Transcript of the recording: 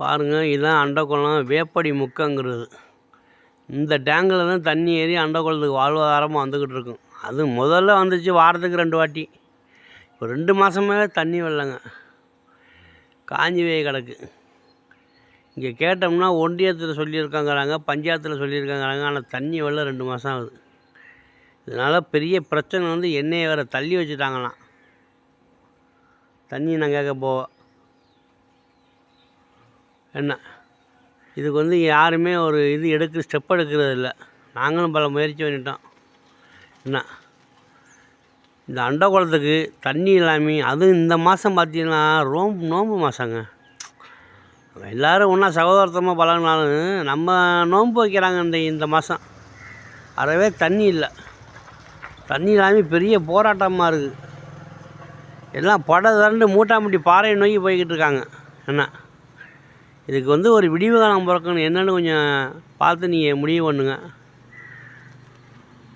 பாருங்கள், இதுதான் அண்டக்குளம் வேப்படி முக்கங்கிறது. இந்த டேங்கில் தான் தண்ணி ஏறி அண்டக்குளத்துக்கு வாழ்வாதாரமாக வந்துக்கிட்டு இருக்கும். அது முதல்ல வந்துச்சு வாரத்துக்கு 2 வாட்டி. இப்போ 2 மாதமாகவே தண்ணி வரலங்க, காஞ்சி போய் கிடக்கு. இங்கே கேட்டோம்னா ஒன்றியத்தில் சொல்லியிருக்காங்கிறாங்க, பஞ்சாயத்தில் சொல்லியிருக்காங்கிறாங்க. ஆனால் தண்ணி வரல, 2 மாதம் ஆகுது. இதனால் பெரிய பிரச்சனை வந்து எண்ணெயை வேறு தள்ளி வச்சுட்டாங்களாம். தண்ணி நான் கேட்க போவோம் என்ன, இதுக்கு வந்து யாருமே ஒரு ஸ்டெப் எடுக்கிறது இல்லை. நாங்களும் பல முயற்சி பண்ணிட்டோம். என்ன, இந்த அண்டக்குளத்துக்கு தண்ணி இல்லாமல், அதுவும் இந்த மாதம் பார்த்திங்கன்னா நோன்பு மாதங்க. எல்லோரும் ஒன்றா சகோதரத்தமாக பழகினாலும் நம்ம நோன்பு வைக்கிறாங்க. இந்த மாதம் அறவே தண்ணி இல்லை. தண்ணி இல்லாமல் பெரிய போராட்டமாக இருக்குது. எல்லாம் படை திரண்டு மூட்டாமுட்டி பாறையை நோக்கி போய்கிட்டு இருக்காங்க. என்ன, இதுக்கு வந்து ஒரு விடிவு காலம் பிறக்கணும். என்னென்னு கொஞ்சம் பார்த்து நீங்கள் முடிவு பண்ணுங்கள்.